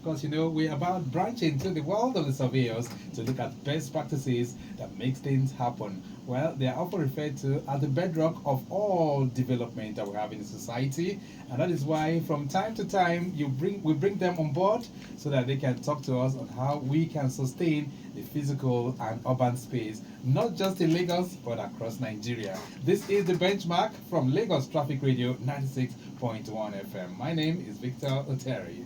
of course, you know, we're about branching to the world of the surveyors to look at best practices that makes things happen. Well, they are often referred to as the bedrock of all development that we have in the society, and that is why from time to time we bring them on board so that they can talk to us on how we can sustain the physical and urban space, not just in Lagos but across Nigeria. This is the benchmark from Lagos Traffic Radio 96.1 FM. My name is Victor Oteri.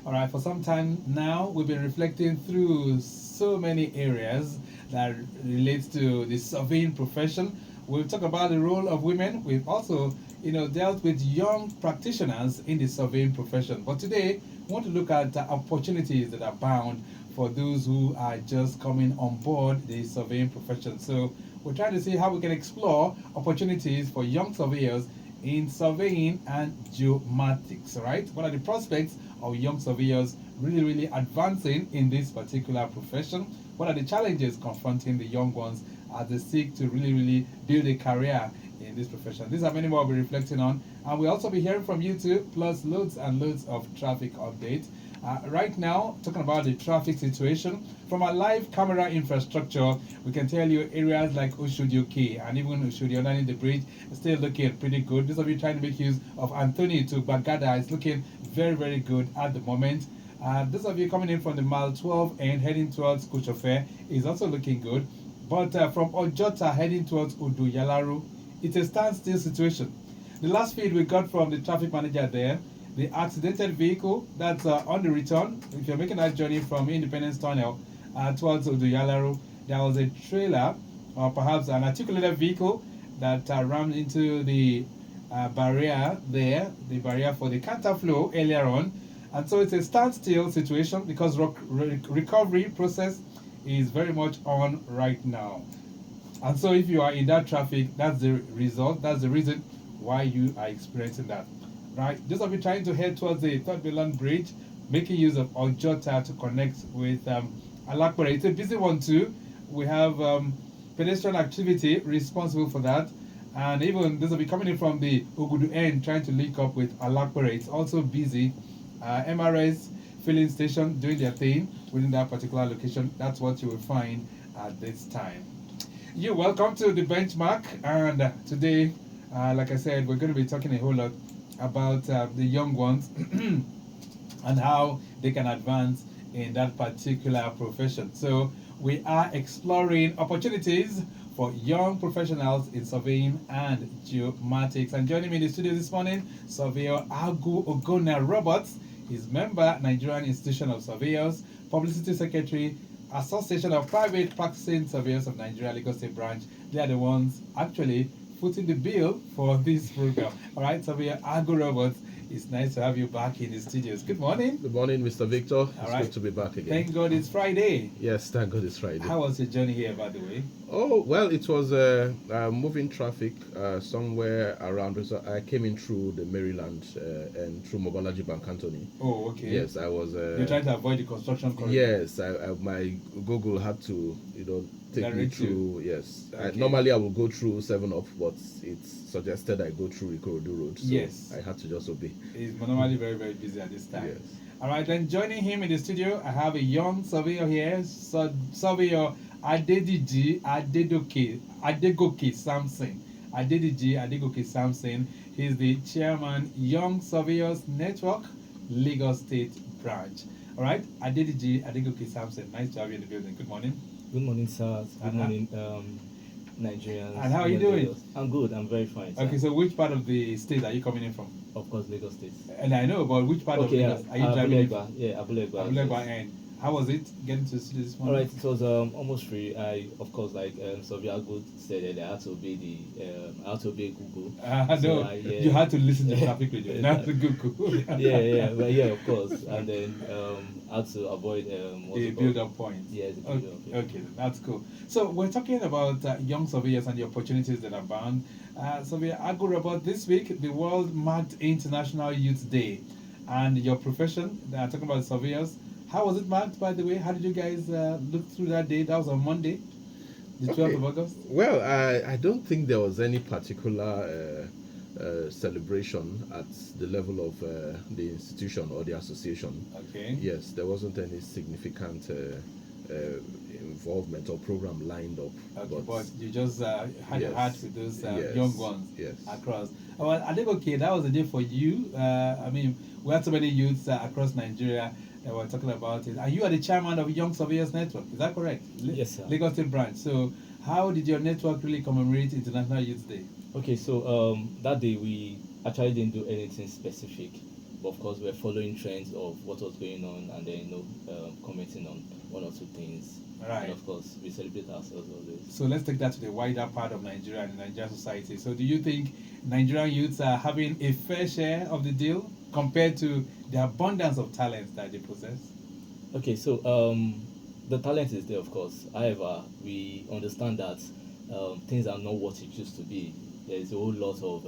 All right, for some time now, we've been reflecting through so many areas that relates to the surveying profession. We've talked about the role of women. We've also, you know, dealt with young practitioners in the surveying profession. But today, we want to look at opportunities that are bound for those who are just coming on board the surveying profession. So we're trying to see how we can explore opportunities for young surveyors in surveying and geomatics, right? What are the prospects of young surveyors really advancing in this particular profession? What are the challenges confronting the young ones as they seek to really build a career in this profession? These are many more we'll be reflecting on, and we'll also be hearing from you too, plus loads and loads of traffic updates. Right now, talking about the traffic situation, from our live camera infrastructure, we can tell you areas like Oshodi and even Oshodi underneath the bridge still looking pretty good. Those of you trying to make use of Anthony to Bagada is looking very good at the moment. Those of you coming in from the mile 12 and heading towards Kuchofe is also looking good. But from Ojota heading towards Udu Yalaru, it's a standstill situation. The last feed we got from the traffic manager there, the accidented vehicle that's on the return, if you're making that journey from Independence Tunnel towards Udu Yalaru, there was a trailer or perhaps an articulated vehicle that rammed into the barrier there, the barrier for the counterflow earlier on. And so it's a standstill situation because recovery process is very much on right now. And so if you are in that traffic, that's the result, that's the reason why you are experiencing that. Right, those of you trying to head towards the Third Mainland Bridge, making use of Ojota to connect with Alakpere. It's a busy one too. We have pedestrian activity responsible for that. And even those of you coming in from the Ogudu end trying to link up with Alakpere, it's also busy. MRS filling station doing their thing within that particular location. That's what you will find at this time. You're welcome to the benchmark, and today, like I said, we're going to be talking a whole lot about the young ones and how they can advance in that particular profession. So we are exploring opportunities for young professionals in surveying and geomatics. And joining me in the studio this morning, Surveyor Ogonna Roberts. He's member, Nigerian Institution of Surveyors, Publicity Secretary, Association of Private Practicing Surveyors of Nigeria, Lagos State Branch. They are the ones actually footing the bill for this program. All right, Surveyor Ogonna Roberts, it's nice to have you back in the studios. Good morning. Good morning, Mr. Victor. It's right. good to be back again. Thank God it's Friday. Yes, thank God it's Friday. How was your journey here, by the way? Oh, well, it was moving traffic somewhere around. So I came in through the Maryland and through Mobolaji Bank Anthony. Oh, okay. Yes, I was. You're trying to avoid the construction corridor. Yes, my Google had to, take me through. Yes, Okay. normally I will go through 7 Up, but it's suggested I go through Ikorodu Road. So Yes. I had to just obey. He's normally very busy at this time. Yes. All right, then joining him in the studio, I have a young surveyor here, Surveyor Adediji Adegoke Samson. Adegoke Samson. He's the chairman, Young Surveyors Network, Lagos State Branch. All right, Adegoke Samson. Nice to have you in the building. Good morning. Good morning, sir. Good morning, Nigerians. And how are you doing? I'm good. I'm very fine, sir. Okay, so which part of the state are you coming in from? Of course, Lagos State. And I know, but which part of Lagos are you driving in? Abulegba. Abulegba, and how was it getting to the city this morning? All right, it was almost free. Of course, like Surveyor Good said, I had to obey Google. No, you had to listen to traffic radio, not to Google. Of course, and then had to avoid the build-up point. Yes, the build-up. Okay, that's cool. So we're talking about young surveyors and the opportunities that are bound. Surveyor Ogonna, about this week, the world marked International Youth Day, and your profession. Talking about surveyors. How was it marked, by the way? How did you guys look through that day? That was on Monday, the 12th of August. Well, I don't think there was any particular celebration at the level of the institution or the association. Okay. Yes, there wasn't any significant involvement or program lined up. Okay, but you just had your yes, heart with those yes, young ones yes. across. Well, Adegoke, that was a day for you. I mean, we had so many youths across Nigeria that were talking about it. And you are the chairman of Young Surveyors Network, is that correct? Yes, sir. Lagos State branch. So, how did your network really commemorate International Youth Day? Okay, so that day we actually didn't do anything specific, but of course we're following trends of what was going on, and then commenting on one or two things. Right. And of course we celebrate ourselves always. So let's take that to the wider part of Nigeria and the Nigerian society. So do you think Nigerian youths are having a fair share of the deal compared to the abundance of talents that they possess? Okay, so the talent is there, of course. However, we understand that things are not what it used to be. There is a whole lot of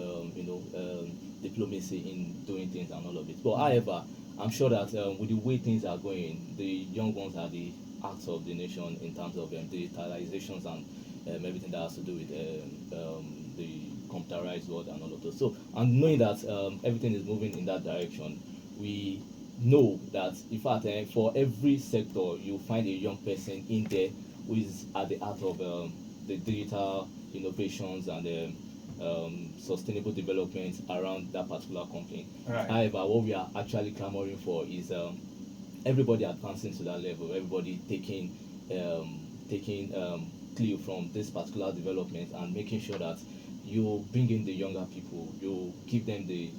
diplomacy in doing things and all of it. But however, I'm sure that with the way things are going, the young ones are the acts of the nation in terms of digitalizations and everything that has to do with the computerized world and all of those. So, and knowing that everything is moving in that direction, we know that in fact for every sector you find a young person in there who is at the heart of the digital innovations and sustainable development around that particular company. Right. However, what we are actually clamoring for is everybody advancing to that level, everybody taking clue from this particular development and making sure that you bring in the younger people, you give them the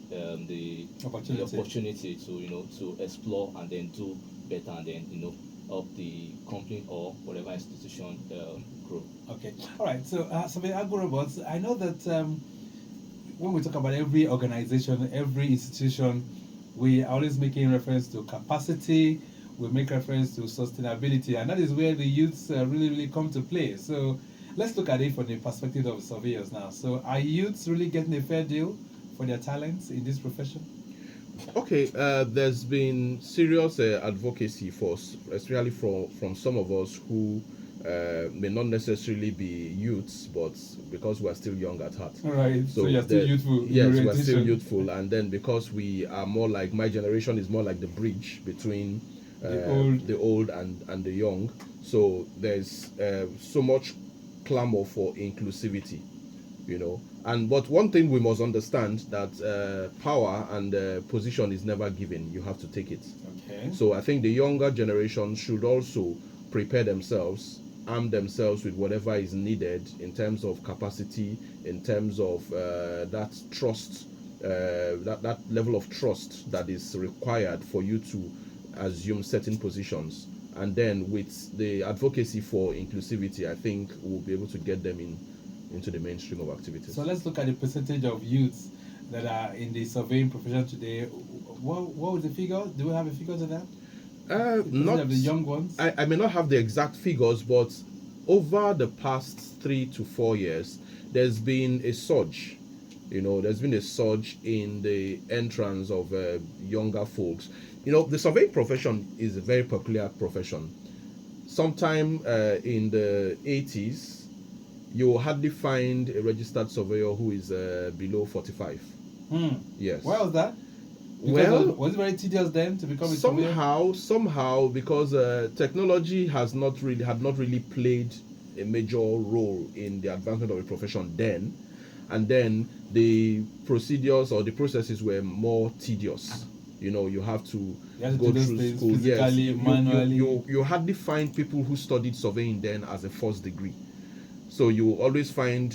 opportunity to to explore and then do better and then help the company or whatever institution grow. Okay, all right. So, Robots, I know that when we talk about every organization, every institution, we are always making reference to capacity. We make reference to sustainability, and that is where the youths really come to play. So, let's look at it from the perspective of surveyors now. So, are youths really getting a fair deal for their talents in this profession? Okay, there's been serious advocacy for, especially from some of us who may not necessarily be youths, but because we are still young at heart. All right. So you're still youthful. Yes, we are still youthful, and then because we are more like, my generation is more like the bridge between the old and the young. So there's so much clamor for inclusivity, but one thing we must understand, that power and position is never given. You have to take it. Okay. So I think the younger generation should also prepare themselves, arm themselves with whatever is needed in terms of capacity, in terms of that trust, that level of trust that is required for you to assume certain positions. And then with the advocacy for inclusivity, I think we'll be able to get them into the mainstream of activities. So let's look at the percentage of youths that are in the surveying profession today. What was the figure? Do we have a figure to that? Not of the young ones. I may not have the exact figures, but over the past 3 to 4 years, there's been a surge. There's been a surge in the entrance of younger folks. The surveying profession is a very peculiar profession. Sometime in the 80s, you will hardly find a registered surveyor who is below 45. Yes. Why was that? Was it very tedious then to become a surveyor? Somehow, because technology had not really played a major role in the advancement of the profession then, and then the procedures or the processes were more tedious. You have to go through school. Yes, manually. You hardly find people who studied surveying then as a first degree. So you always find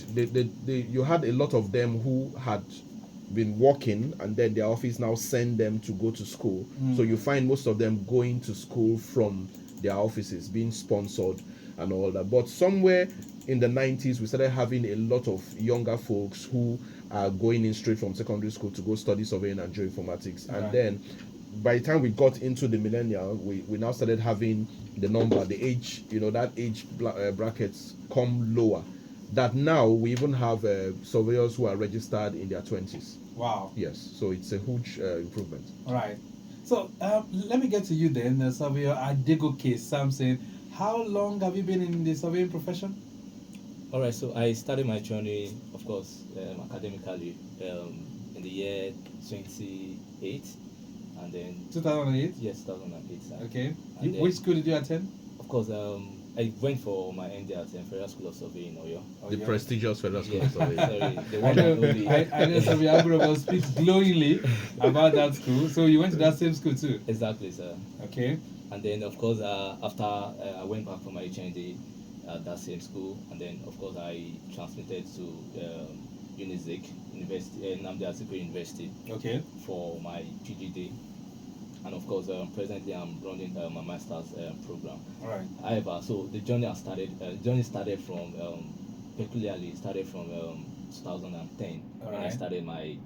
you had a lot of them who had been working, and then their office now send them to go to school. So you find most of them going to school from their offices, being sponsored and all that. But somewhere in the 90s, we started having a lot of younger folks who are going in straight from secondary school to go study surveying and geoinformatics. Right. And then by the time we got into the millennial, we now started having the age, that age brackets come lower. That now we even have surveyors who are registered in their 20s. Wow. Yes, so it's a huge improvement. All right. So let me get to you then, Surveyor Adegoke Samson. How long have you been in the surveying profession? All right, so I started my journey, of course, academically in the year 28, and then 2008. yes, 2008. Sir. Okay. And then, Which school did you attend? of course, I went for my MD at Federal School of Survey in Oyo. The prestigious Federal School Yeah, of Survey. sorry, the I one know, and only. I know Survey Agro speaks glowingly about that school. So you went to that same school too? Exactly, sir. Okay. And then, of course, after I went back for my HND at that same school, and then, of course, I transmitted to UNIZIC University, Nnamdi Azikiwe University, Okay. for my PGD. And of course, presently I'm running my master's program. All right. However, so the journey started from peculiarly started from 2010 when I Alright. started my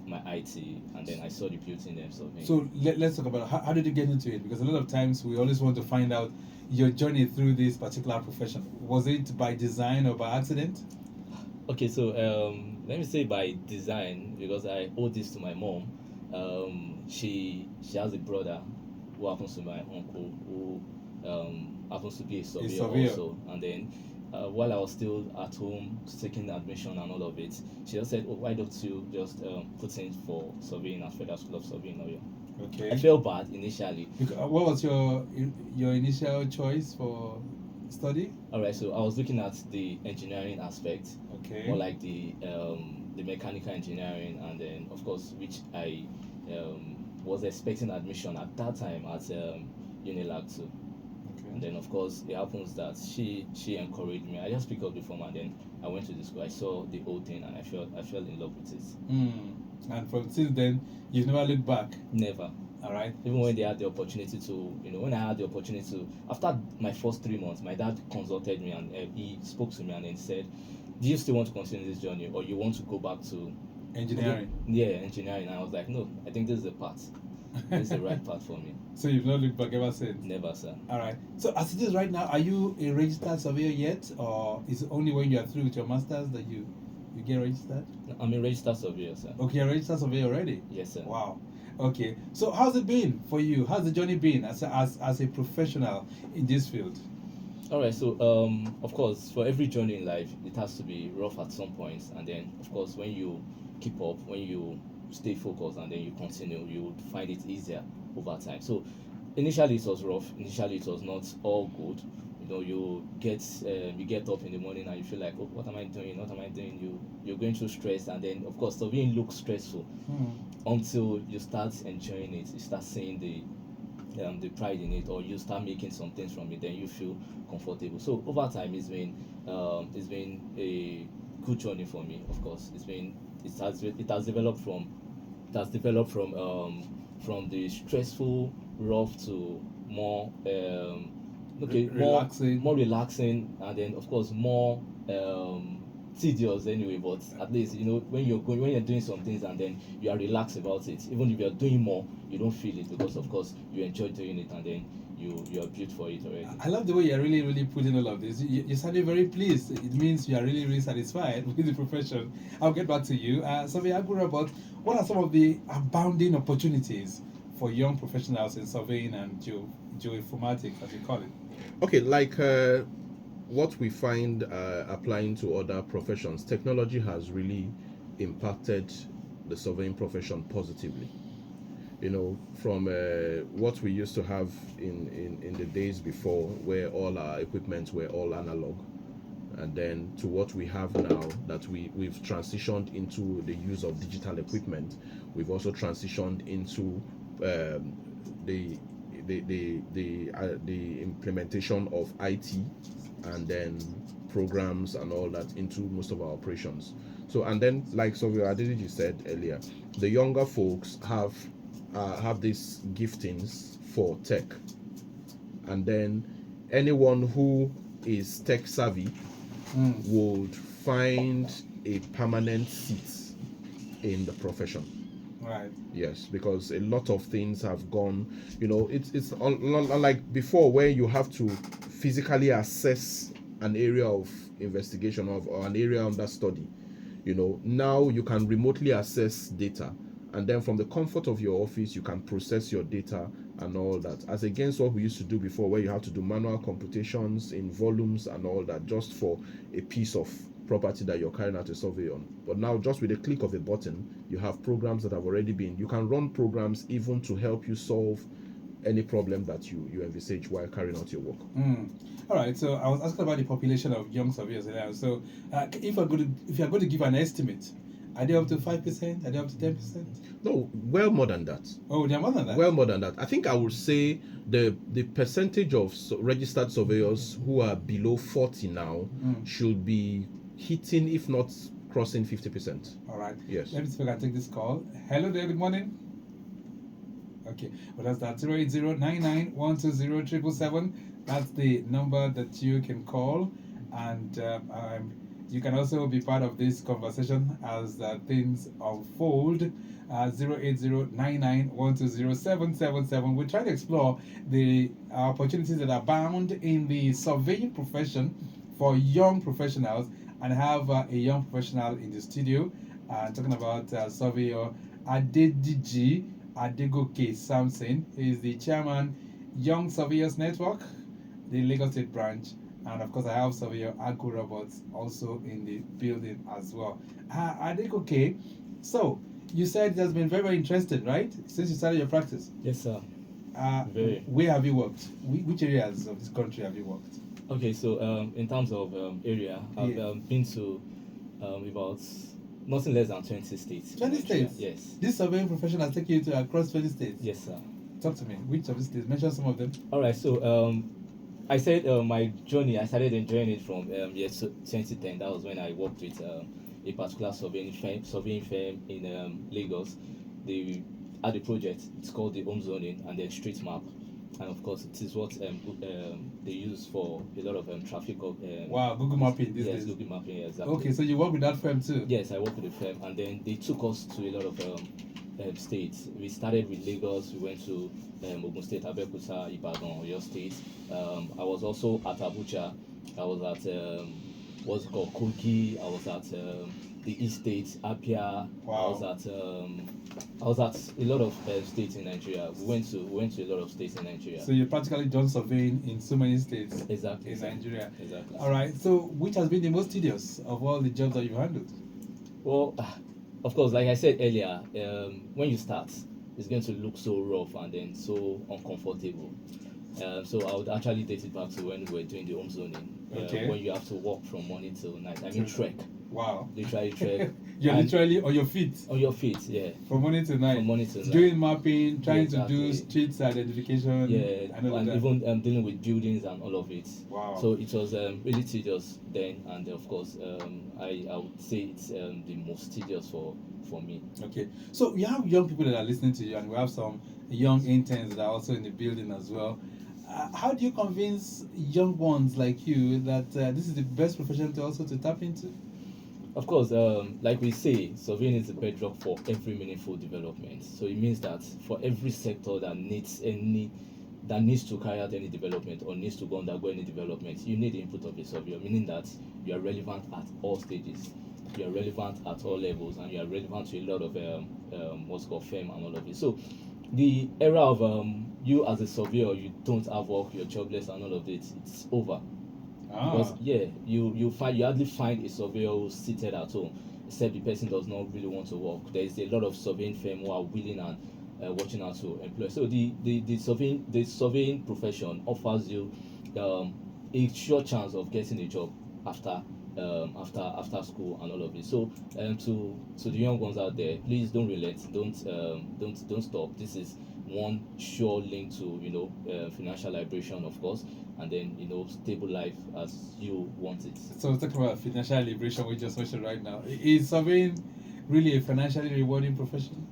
my IT, and then I saw the beauty in them. So let's talk about how did you get into it? Because a lot of times we always want to find out your journey through this particular profession. Was it by design or by accident? Okay, so let me say by design, because I owe this to my mom. She has a brother who happens to be my uncle, who happens to be a surveyor also. And then while I was still at home taking admission and all of it, she just said, "Oh, why don't you just put in for surveying at Federal School of Survey in Oyo?" Okay. I felt bad initially. What was your initial choice for study? All right, so I was looking at the engineering aspect, Okay. or like the mechanical engineering, and then of course which I was expecting admission at that time at Unilag too. And then of course it happens that she encouraged me. I just picked up the form, and then I went to the school. I saw the whole thing, and I fell in love with it. And from since then, you've never looked back. Never. All right. Even when they had the opportunity to, when I had the opportunity to, after my first 3 months, my dad consulted me, and he spoke to me and then said, "Do you still want to continue this journey, or you want to go back to Engineering? Yeah, engineering." And I was like, "No, I think this is the path. This is the right path for me." So you've not looked back ever since? Never, sir. All right. So as it is right now, are you a registered surveyor yet, or is it only when you are through with your masters that you get registered? I'm a registered surveyor, sir. Okay, you're a registered surveyor already? Yes, sir. Wow. Okay. So how's it been for you? How's the journey been as a professional in this field? All right. So of course, for every journey in life, it has to be rough at some points, and then of course, when you keep up, when you stay focused, and then you continue, you would find it easier over time. So initially it was rough. Initially it was not all good. You get up in the morning and you feel like, "Oh, what am I doing? What am I doing?" You're going through stress, and then of course surveying looks stressful until you start enjoying it. You start seeing the pride in it, or you start making some things from it, then you feel comfortable. So over time, it's been a good journey for me. Of course, it has developed from the stressful, rough to more relaxing. more relaxing, and then of course more tedious anyway. But at least when you're doing some things and then you are relaxed about it, even if you're doing more, you don't feel it, because of course you enjoy doing it, and then you are built for it already. I love the way you're really, really putting all of this. You sounded very pleased. It means you are really, really satisfied with the profession. I'll get back to you. Survey Agura, about what are some of the abounding opportunities for young professionals in surveying and geoinformatics, as you call it? Okay, like what we find applying to other professions, technology has really impacted the surveying profession positively. From what we used to have in the days before, where all our equipment were all analog, and then to what we have now, that we've transitioned into the use of digital equipment. We've also transitioned into the implementation of IT, and then programs and all that into most of our operations. So, and then like Adediji said earlier, the younger folks have these giftings for tech, and then anyone who is tech savvy would find a permanent seat in the profession. Right. Yes, because a lot of things have gone, it's unlike before, where you have to physically assess an area of investigation or an area under study. Now you can remotely assess data, and then from the comfort of your office you can process your data and all that, as against what we used to do before, where you have to do manual computations in volumes and all that just for a piece of property that you're carrying out a survey on. But now, just with a click of a button, you have programs that have already been, you can run programs even to help you solve any problem that you envisage while carrying out your work. All right, so I was asking about the population of young surveyors now. So if you're going to give an estimate, are they up to 5%? Are they up to 10%? No, well more than that. Oh, they're more than that? Well more than that. I think I would say the percentage of registered surveyors who are below 40 now should be hitting, if not crossing, 50%. All right. Yes. Let me see if I can take this call. Hello there, good morning. Okay, well, that's that 08099120777. That's the number that you can call, and you can also be part of this conversation as things unfold. 08099120777. We're trying to explore the opportunities that abound in the surveying profession for young professionals, and have a young professional in the studio talking about Surveyor Adediji Adegoke Samson. He is the chairman, Young Surveyors Network, the Lagos State branch, and of course I have Surveyor AGWU Robots also in the building as well. Adegoke, so you said it has been very, very interesting, right, since you started your practice? Yes, sir. Very. Where have you worked? Which areas of this country have you worked? Okay, so in terms of area, I've been to about nothing less than 20 states. 20 states? Yes. This surveying profession has taken you to across 20 states? Yes, sir. Talk to me. Which of the states? Mention some of them. All right, so I said my journey, I started enjoying it from year 2010. That was when I worked with a particular surveying firm in Lagos. They had a project, it's called the home zoning and then street map. And of course, it is what they use for a lot of traffic. Wow, Google Mapping these yes, days. Google Mapping, exactly. Okay, so you work with that firm too? Yes, I work with the firm, and then they took us to a lot of states. We started with Lagos, we went to Ogun State, Abeokuta, Ibadan, Oyo State. I was also at Abuja. I was at what's it called, Kogi. I was at the East State, Apia. Wow. I was at a lot of states in Nigeria. We went to a lot of states in Nigeria. So you practically done surveying in so many states. Exactly. In Nigeria. Exactly. All right. So which has been the most tedious of all the jobs that you've handled? Well, of course, like I said earlier, when you start, it's going to look so rough and then so uncomfortable. So I would actually date it back to when we were doing the home zoning. Okay. When you have to walk from morning till night. I mean, trek. Wow. Literally trek. You're literally on your feet. On your feet, yeah. From morning to night. From morning to night. Doing mapping, trying Exactly. to do streets identification. Yeah, and all of that. even dealing with buildings and all of it. Wow. So it was really tedious then, and of course, I would say it's the most tedious for me. Okay, so we have young people that are listening to you, and we have some young interns that are also in the building as well. How do you convince young ones like you that this is the best profession to also to tap into? Of course, like we say, surveying is the bedrock for every meaningful development. So it means that for every sector that needs to carry out any development or needs to undergo any development, you need the input of a surveyor, meaning that you are relevant at all stages, you are relevant at all levels, and you are relevant to a lot of what's called firm and all of it. So the era of you as a surveyor, you don't have work, you're jobless and all of it, it's over. Because you hardly find a surveyor who's seated at home, except the person does not really want to work. There is a lot of surveying firms who are willing and watching out to employ. So the surveying profession offers you a sure chance of getting a job after school and all of it. So to the young ones out there, please don't relent, don't stop. This is one sure link to financial liberation, of course, and then stable life as you want it. So talking about financial liberation, we just mentioned right now, is surveying really a financially rewarding profession?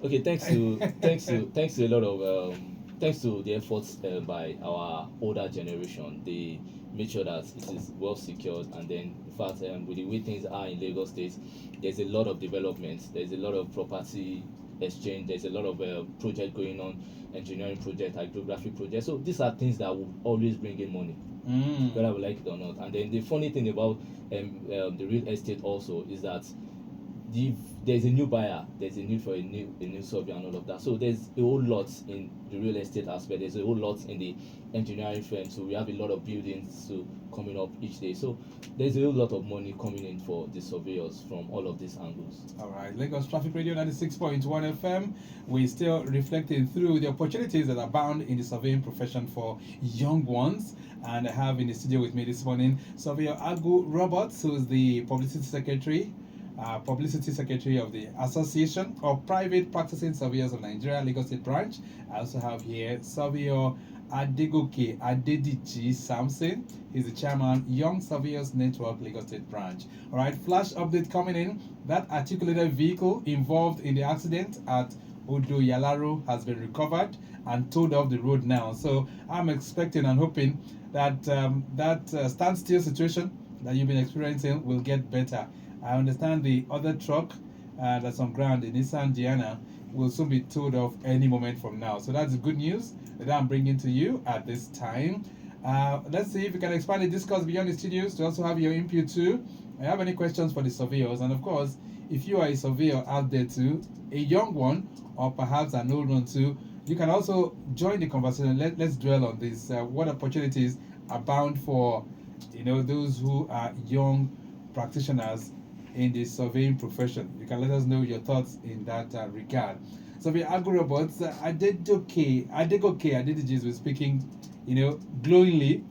Okay, thanks to a lot of thanks to the efforts by our older generation. They make sure that it is well secured, and then in fact with the way things are in Lagos State, there's a lot of development, there's a lot of property exchange, there's a lot of project going on, engineering project, hydrography project. So these are things that will always bring in money, whether we like it or not. And then the funny thing about the real estate also is that there's a new buyer, there's a need for a new survey and all of that. So there's a whole lot in the real estate aspect. There's a whole lot in the engineering firm. So we have a lot of buildings coming up each day. So there's a whole lot of money coming in for the surveyors from all of these angles. All right, Lagos Traffic Radio 96.1 FM. We're still reflecting through the opportunities that abound in the surveying profession for young ones. And I have in the studio with me this morning Surveyor AGWU Roberts, who's the Publicity Secretary of the Association of Private Practicing Surveyors of Nigeria, Lagos State Branch. I also have here Surveyor Adegoke Adediji Samson. He's the chairman, Young Surveyors Network, Lagos State Branch. All right, flash update coming in. That articulated vehicle involved in the accident at Odo Yalaro has been recovered and towed off the road now. So I'm expecting and hoping that that standstill situation that you've been experiencing will get better. I understand the other truck that's on ground, the Nissan Gianna, will soon be towed off any moment from now. So that's good news that I'm bringing to you at this time. Let's see if we can expand the discourse beyond the studios to also have your input too. I have any questions for the surveyors, and of course, if you are a surveyor out there too, a young one or perhaps an old one too, you can also join the conversation. Let's dwell on this. What opportunities abound for those who are young practitioners in the surveying profession? You can let us know your thoughts in that regard. So the AGWU Roberts, Adegoke Adediji was speaking, glowingly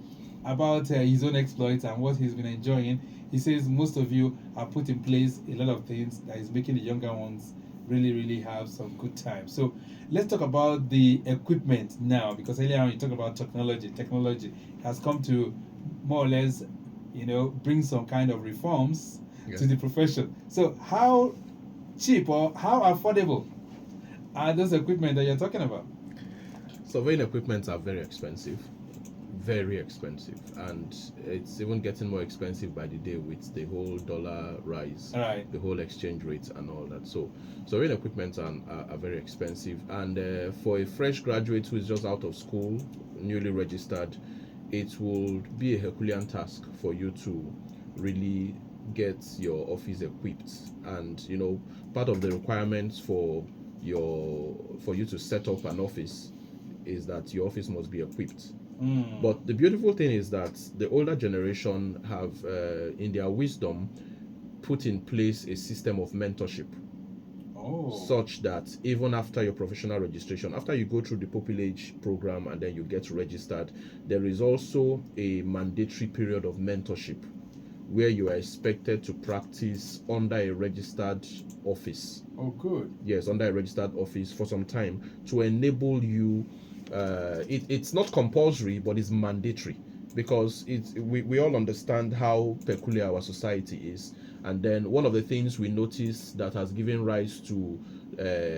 about his own exploits and what he's been enjoying. He says most of you have put in place a lot of things that is making the younger ones really have some good time. So let's talk about the equipment now, because earlier on you talked about technology. Technology has come to more or less, bring some kind of reforms to the profession. So how cheap or how affordable are those equipment that you're talking about? Surveying equipment are very expensive, and it's even getting more expensive by the day with the whole dollar rise, the whole exchange rates and all that. So surveying equipment are very expensive, and for a fresh graduate who is just out of school, newly registered, it will be a Herculean task for you to really get your office equipped. And part of the requirements for you to set up an office is that your office must be equipped. But the beautiful thing is that the older generation have in their wisdom put in place a system of mentorship, such that even after your professional registration, after you go through the pupillage program and then you get registered, there is also a mandatory period of mentorship where you are expected to practice under a registered office. Oh, good. Yes, under a registered office for some time to enable you. It's not compulsory, but it's mandatory, because we all understand how peculiar our society is. And then one of the things we notice that has given rise to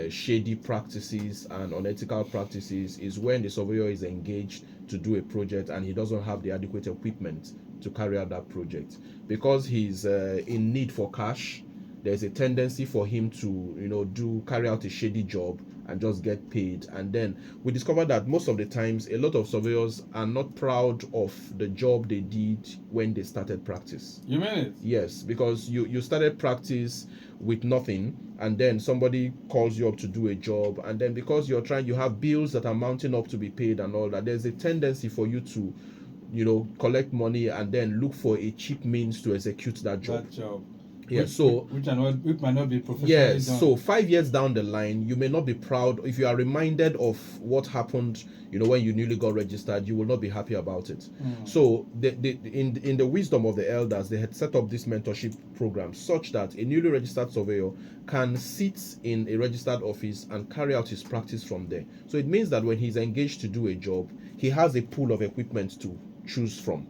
shady practices and unethical practices is when the surveyor is engaged to do a project and he doesn't have the adequate equipment to carry out that project. Because he's in need for cash, there's a tendency for him to carry out a shady job and just get paid. And then we discovered that most of the times a lot of surveyors are not proud of the job they did when they started practice. You mean it? Yes, because you started practice with nothing, and then somebody calls you up to do a job, and then because you have bills that are mounting up to be paid and all that, there's a tendency for you to collect money and then look for a cheap means to execute that job. Yes, which might not be professionally yes, done. so 5 years down the line, you may not be proud. If you are reminded of what happened, when you newly got registered, you will not be happy about it. So in the wisdom of the elders, they had set up this mentorship program such that a newly registered surveyor can sit in a registered office and carry out his practice from there. So it means that when he's engaged to do a job, he has a pool of equipment to choose from.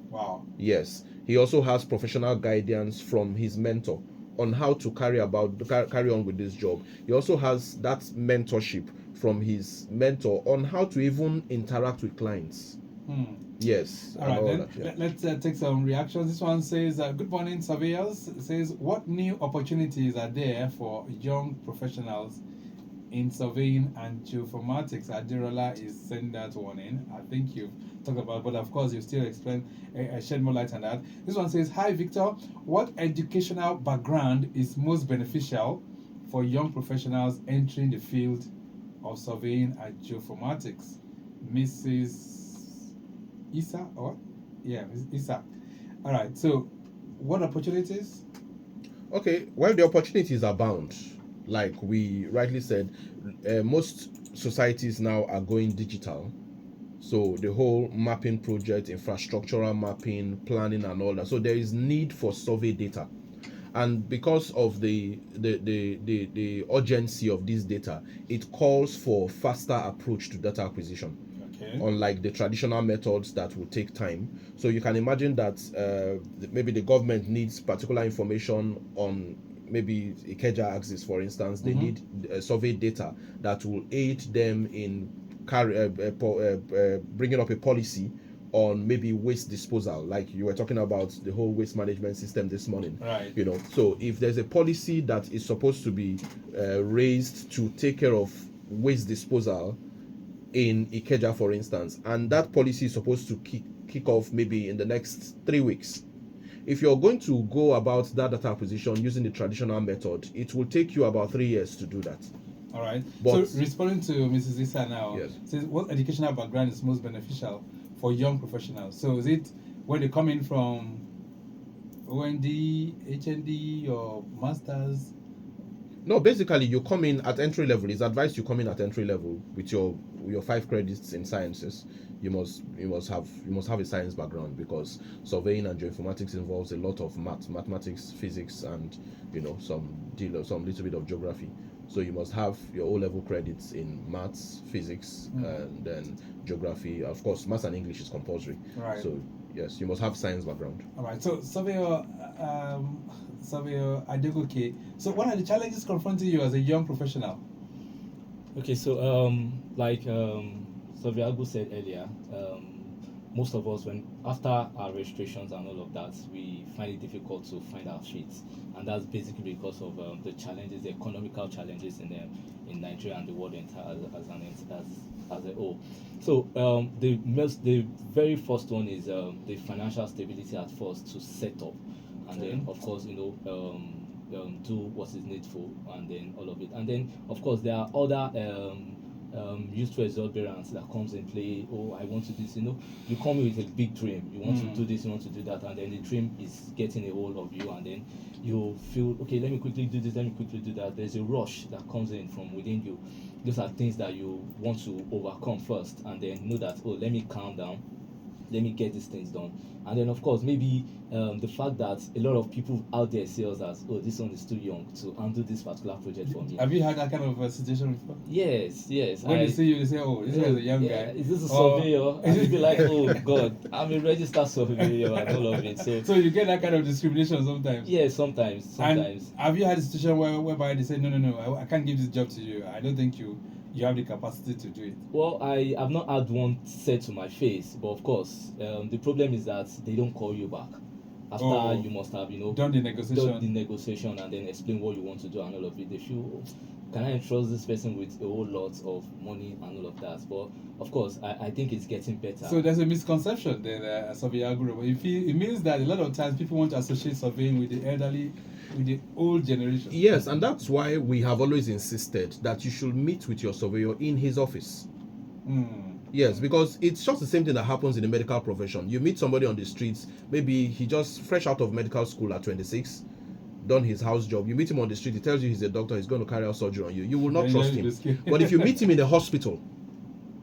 Wow. Yes. He also has professional guidance from his mentor on how to carry on with this job. He also has that mentorship from his mentor on how to even interact with clients. Yes. All right, then let's take some reactions. This one says, good morning, surveyors. It says, what new opportunities are there for young professionals in surveying and geoformatics. Adirola is sending that one in. I think you've talked about, but of course you still explain, shed more light on that. This one says, "Hi Victor, what educational background is most beneficial for young professionals entering the field of surveying and geoformatics?" Mrs. Isa, or yeah, Mrs. Isa. All right. So, what opportunities? Okay, well, the opportunities abound. Like we rightly said, most societies now are going digital. So the whole mapping project, infrastructural mapping, planning, and all that. So there is need for survey data, and because of the urgency of this data, it calls for faster approach to data acquisition. Okay. Unlike the traditional methods that will take time. So you can imagine that maybe the government needs particular information on maybe Ikeja axis, for instance. They need survey data that will aid them in bringing up a policy on maybe waste disposal, like you were talking about the whole waste management system this morning. Right. You know, so if there's a policy that is supposed to be raised to take care of waste disposal in Ikeja, for instance, and that policy is supposed to kick off maybe in the next 3 weeks. If you're going to go about that data acquisition using the traditional method, it will take you about 3 years to do that. All right. But, so responding to Mrs. Issa now, yes, says what educational background is most beneficial for young professionals? So is it when they come in from OND, HND, or masters? No, basically you come in at entry level. It's advised you come in at entry level with your 5 credits in sciences. You must have a science background, because surveying and geoinformatics involves a lot of mathematics, physics, and some little bit of geography. So you must have your O-level credits in maths, physics, and then geography. Of course, maths and English is compulsory. Right. So yes, you must have science background. All right. So Surveyor Adegoke. So what are the challenges confronting you as a young professional? Okay, so like Surveyor Agu said earlier, most of us, when after our registrations and all of that, we find it difficult to find our feet, and that's basically because of the challenges, the economical challenges in Nigeria and the world as a whole. So the very first one is the financial stability at first to set up, and then of course do what is needful, and then all of it, and then of course there are other used to exuberance that comes in play. Oh, I want to do this. You come with a big dream. You want to do this, you want to do that, and then the dream is getting a hold of you, and then you feel, okay, let me quickly do this, let me quickly do that. There's a rush that comes in from within you. Those are things that you want to overcome first, and then know that, oh, let me calm down, let me get these things done. And then of course maybe the fact that a lot of people out there see us as, oh, this one is too young to undo this particular project for me. Have you had that kind of a situation before? Yes. When they see you, they say, oh, this guy is a young guy. Is this a surveyor? And you'll be like, oh God, I'm a registered surveyor and all of it. So you get that kind of discrimination sometimes. Yeah, sometimes. And have you had a situation whereby they say, no, I can't give this job to you. I don't think you have the capacity to do it? Well, I have not had one said to my face, but of course, the problem is that they don't call you back after you must have done the negotiation and then explain what you want to do and all of it. They feel, can I entrust this person with a whole lot of money and all of that? But of course, I think it's getting better. So there's a misconception then, Surveyor Aguro. It means that a lot of times people want to associate surveying with the elderly, with the old generation. Yes, and that's why we have always insisted that you should meet with your surveyor in his office. Yes, because it's just the same thing that happens in the medical profession. You meet somebody on the streets, maybe he just fresh out of medical school at 26, done his house job. You meet him on the street, he tells you he's a doctor, he's going to carry out surgery on you. You will not trust him. But if you meet him in the hospital,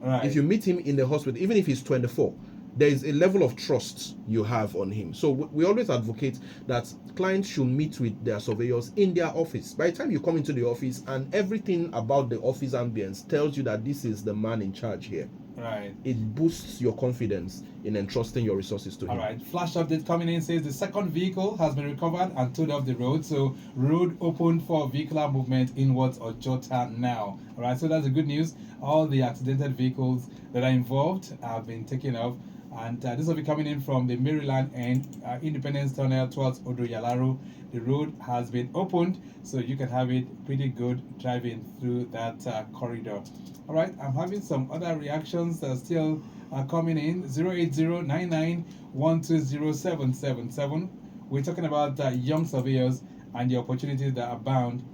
even if he's 24, there is a level of trust you have on him. So we always advocate that clients should meet with their surveyors in their office. By the time you come into the office and everything about the office ambience tells you that this is the man in charge here, right, it boosts your confidence in entrusting your resources to him. All right, flash update coming in says the second vehicle has been recovered and towed off the road. So road opened for vehicular movement inwards or Jota now. All right, so that's the good news. All the accidented vehicles that are involved have been taken off. And this will be coming in from the Maryland end, Independence Tunnel towards Odoyalaro. The road has been opened, so you can have it pretty good driving through that corridor. All right, I'm having some other reactions that are still coming in. 08099120777. We're talking about young surveyors and the opportunities that abound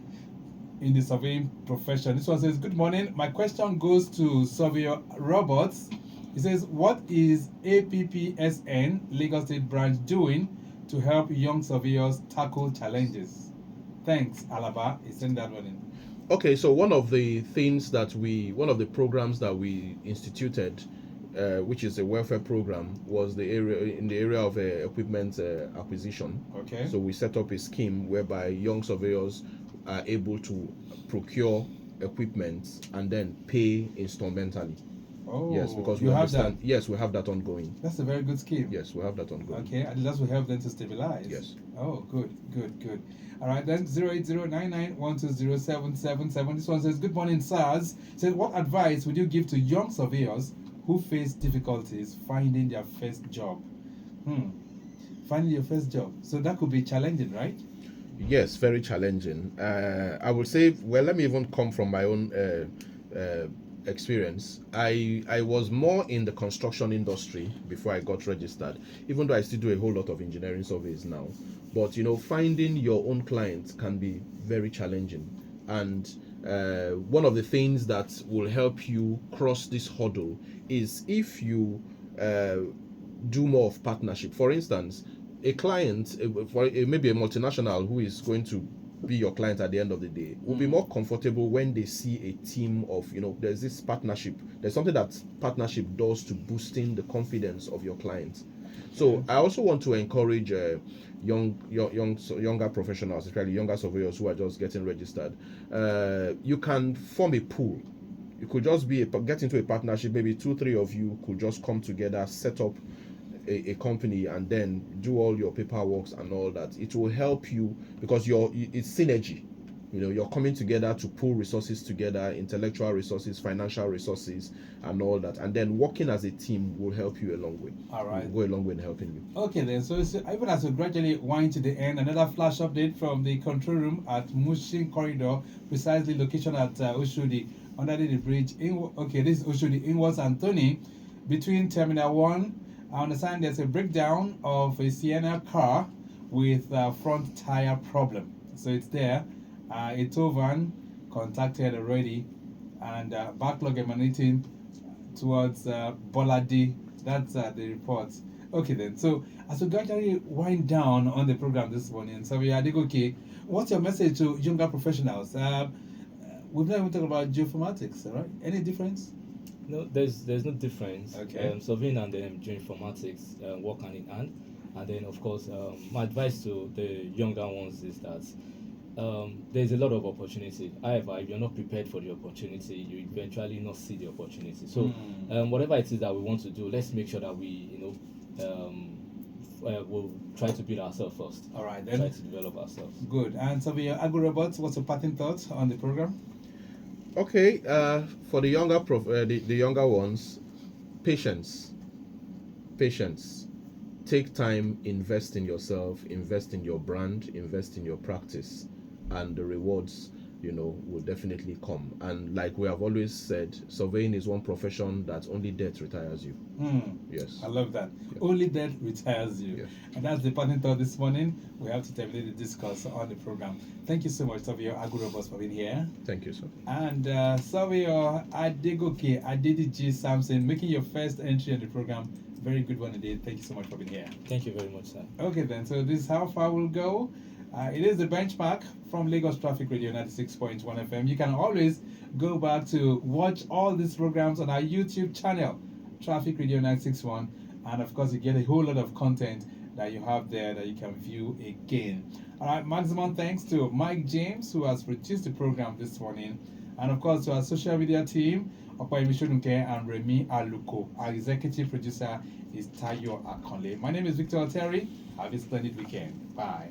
in the surveying profession. This one says, good morning. My question goes to Surveyor Roberts. He says, what is APPSN Lagos State Branch doing to help young surveyors tackle challenges? Thanks, Alaba. He sent that one in. Okay, so one of the programs that we instituted, which is a welfare program, was in the area of equipment acquisition. Okay. So we set up a scheme whereby young surveyors are able to procure equipment and then pay instrumentally. Oh, yes, because you we have understand. that. Yes, we have that ongoing. That's a very good scheme. Yes, we have that ongoing. Okay, and that will help them to stabilize. Yes. Oh, good. All right, then 08099120777. This one says, good morning, SARS. Says, what advice would you give to young surveyors who face difficulties finding their first job? Finding your first job. So that could be challenging, right? Yes, very challenging. I would say, well, let me even come from my own experience. I was more in the construction industry before I got registered, even though I still do a whole lot of engineering surveys now. But finding your own clients can be very challenging, and one of the things that will help you cross this hurdle is if you do more of partnership. For instance, a client, maybe a multinational who is going to be your client at the end of the day, will be more comfortable when they see a team of, there's this partnership. There's something that partnership does to boosting the confidence of your clients. So I also want to encourage younger professionals, especially younger surveyors who are just getting registered. You can form a pool. You could just get into a partnership. Maybe 2-3 of you could just come together, set up a company, and then do all your paperwork and all that. It will help you because it's synergy. You're coming together to pool resources together, intellectual resources, financial resources, and all that. And then working as a team will help you a long way. All right. Will go a long way in helping you. Okay then, so even as we gradually wind to the end, another flash update from the control room at Mushin Corridor, precisely location at Oshodi, under the bridge. This is Oshodi, Inwards Anthony, between Terminal 1. I understand there's a breakdown of a Sienna car with a front tire problem. So it's there. A tow van contacted already, and backlog emanating towards Boladi. That's the report. Okay then. So as we gradually wind down on the program this morning, so we are Adegoke. What's your message to younger professionals? We've not even talked about geomatics, all right? Any difference? No, there's no difference. Okay. Surveying and geoinformatics work hand in hand. And then, of course, my advice to the younger ones is that there's a lot of opportunity. However, if you're not prepared for the opportunity, you eventually not see the opportunity. So, whatever it is that we want to do, let's make sure that we, we'll try to build ourselves first. All right, then. Try to develop ourselves. Good. And so, AGWU robots, what's your parting thoughts on the program? Okay, for the younger the younger ones, patience. Take time, invest in yourself, invest in your brand, invest in your practice, and the rewards, will definitely come. And like we have always said, surveying is one profession that only death retires you. Yes. I love that. Yeah. Only death retires you. Yes. And that's the parting thought this morning. We have to terminate the discourse on the program. Thank you so much, Surveyor AGWU robots, for being here. Thank you, sir. And Surveyor Adegoke, Adediji, Samson, making your first entry on the program. Very good one indeed. Thank you so much for being here. Thank you very much, sir. Okay then, so this is how far we'll go. It is the benchmark from Lagos Traffic Radio 96.1 FM. You can always go back to watch all these programs on our YouTube channel, Traffic Radio 961. And of course, you get a whole lot of content that you have there that you can view again. All right, maximum thanks to Mike James, who has produced the program this morning. And of course, to our social media team, Okoyemi Shodunke and Remy Aluko. Our executive producer is Tayo Akonle. My name is Victor Oteri. Have a splendid weekend. Bye.